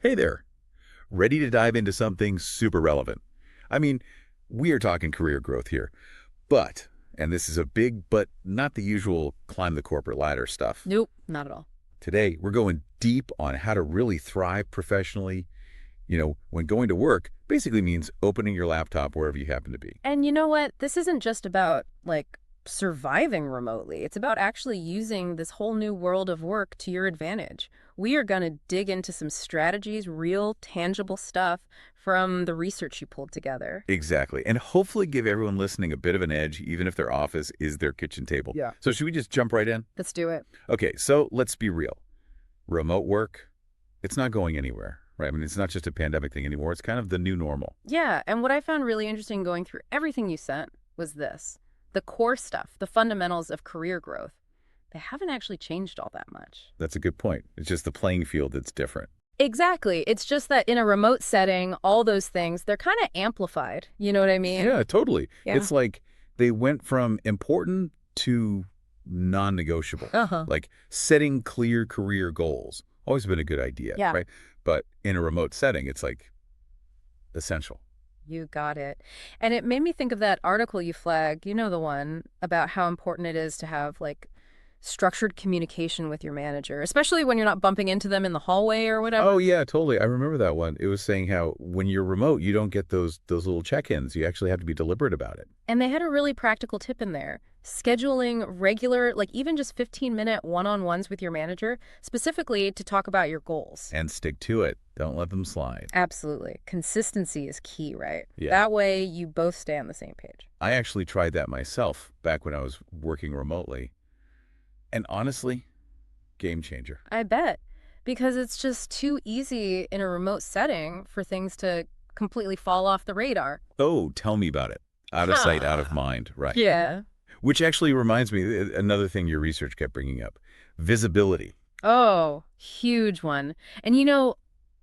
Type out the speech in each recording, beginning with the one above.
Hey there. Ready to dive into something super relevant? I mean, we are talking career growth here, but, and this is a big but not the usual climb the corporate ladder stuff. Nope, not at all. Today, we're going deep on how to really thrive professionally. When going to work basically means opening your laptop wherever you happen to be. And you know what? This isn't just about, surviving remotely. It's about actually using this whole new world of work to your advantage. We are going to dig into some strategies, real, tangible stuff from the research you pulled together. Exactly. And hopefully give everyone listening a bit of an edge, even if their office is their kitchen table. Yeah. So should we just jump right in? Let's do it. Okay, so let's be real. Remote work, it's not going anywhere, right? I mean, it's not just a pandemic thing anymore. It's kind of the new normal. Yeah, and what I found really interesting going through everything you sent was this. The core stuff, the fundamentals of career growth, they haven't actually changed all that much. That's a good point. It's just the playing field that's different. Exactly. It's just that in a remote setting, all those things, they're kind of amplified. You know what I mean? Yeah, totally. Yeah. It's like they went from important to non-negotiable. Uh-huh. Like setting clear career goals. Always been a good idea, Yeah. right? But in a remote setting, it's like essential. You got it. And it made me think of that article you flagged, you know, the one about how important it is to have structured communication with your manager, especially when you're not bumping into them in the hallway or whatever. Oh, yeah, totally. I remember that one. It was saying how when you're remote, you don't get those little check-ins. You actually have to be deliberate about it. And they had a really practical tip in there. Scheduling regular, even just 15-minute one-on-ones with your manager, specifically to talk about your goals. And stick to it. Don't let them slide. Absolutely. Consistency is key, right? Yeah. That way you both stay on the same page. I actually tried that myself back when I was working remotely. And honestly, game changer. I bet. Because it's just too easy in a remote setting for things to completely fall off the radar. Oh, tell me about it. Out of sight, out of mind. Right. Yeah. Which actually reminds me, another thing your research kept bringing up, visibility. Oh, huge one. And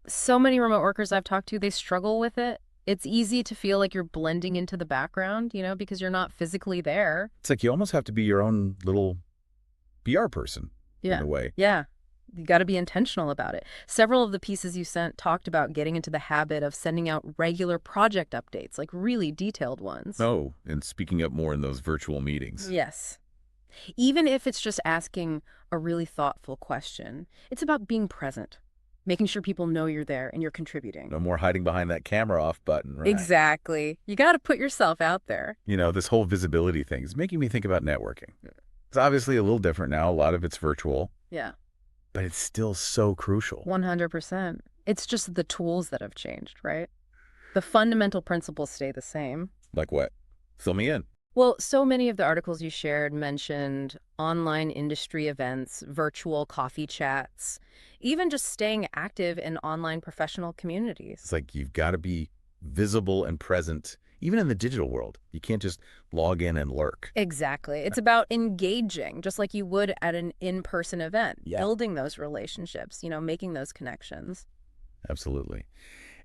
so many remote workers I've talked to, they struggle with it. It's easy to feel like you're blending into the background, because you're not physically there. It's like you almost have to be your own little PR person in a way. Yeah. You got to be intentional about it. Several of the pieces you sent talked about getting into the habit of sending out regular project updates, really detailed ones. Oh, and speaking up more in those virtual meetings. Yes. Even if it's just asking a really thoughtful question, it's about being present, making sure people know you're there and you're contributing. No more hiding behind that camera off button, right? Exactly. You got to put yourself out there. This whole visibility thing is making me think about networking. It's obviously a little different now. A lot of it's virtual. Yeah. But it's still so crucial. 100%. It's just the tools that have changed, right? The fundamental principles stay the same. Like what? Fill me in. Well, so many of the articles you shared mentioned online industry events, virtual coffee chats, even just staying active in online professional communities. It's like you've got to be visible and present, even in the digital world. You can't just log in and lurk. Exactly. It's about engaging, just like you would at an in-person event, Yeah. building those relationships, making those connections. Absolutely.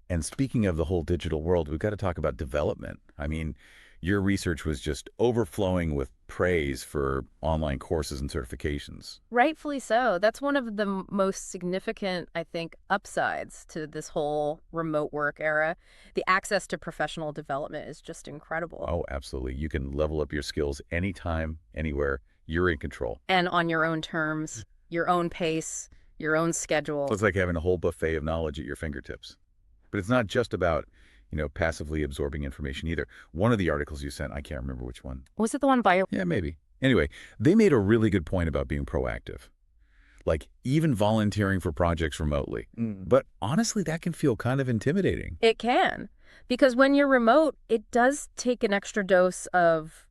And speaking of the whole digital world, we've got to talk about development. I mean, your research was just overflowing with praise for online courses and certifications. Rightfully so. That's one of the most significant, I think, upsides to this whole remote work era. The access to professional development is just incredible. Oh, absolutely. You can level up your skills anytime, anywhere. You're in control. And on your own terms, your own pace, your own schedule. It's like having a whole buffet of knowledge at your fingertips. But it's not just about passively absorbing information either. One of the articles you sent, I can't remember which one. Was it the one by... Yeah, maybe. Anyway, they made a really good point about being proactive. Like even volunteering for projects remotely. But honestly, that can feel kind of intimidating. It can. Because when you're remote, it does take an extra dose of,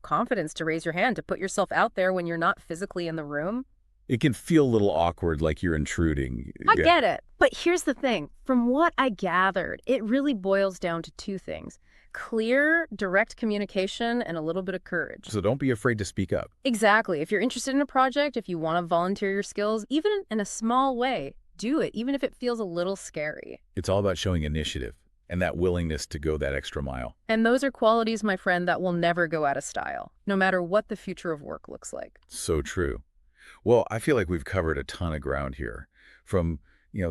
confidence to raise your hand, to put yourself out there when you're not physically in the room. It can feel a little awkward, like you're intruding. I get it. But here's the thing. From what I gathered, it really boils down to two things. Clear, direct communication and a little bit of courage. So don't be afraid to speak up. Exactly. If you're interested in a project, if you want to volunteer your skills, even in a small way, do it, even if it feels a little scary. It's all about showing initiative and that willingness to go that extra mile. And those are qualities, my friend, that will never go out of style, no matter what the future of work looks like. So true. Well, I feel like we've covered a ton of ground here, from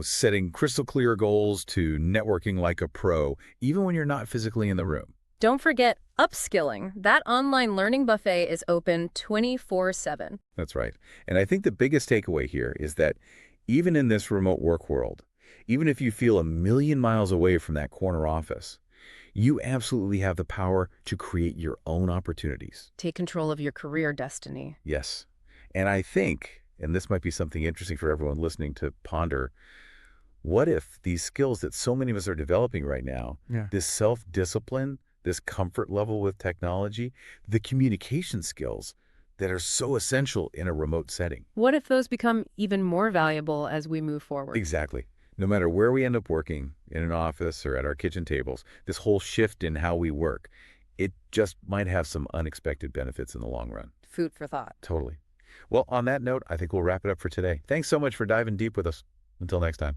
Setting crystal clear goals to networking like a pro, even when you're not physically in the room. Don't forget upskilling. That online learning buffet is open 24/7. That's right. And I think the biggest takeaway here is that even in this remote work world, even if you feel a million miles away from that corner office, you absolutely have the power to create your own opportunities. Take control of your career destiny. Yes. And I think, and this might be something interesting for everyone listening to ponder, what if these skills that so many of us are developing right now, Yeah. this self-discipline, this comfort level with technology, the communication skills that are so essential in a remote setting? What if those become even more valuable as we move forward? Exactly. No matter where we end up working, in an office or at our kitchen tables, this whole shift in how we work, it just might have some unexpected benefits in the long run. Food for thought. Totally. Well, on that note, I think we'll wrap it up for today. Thanks so much for diving deep with us. Until next time.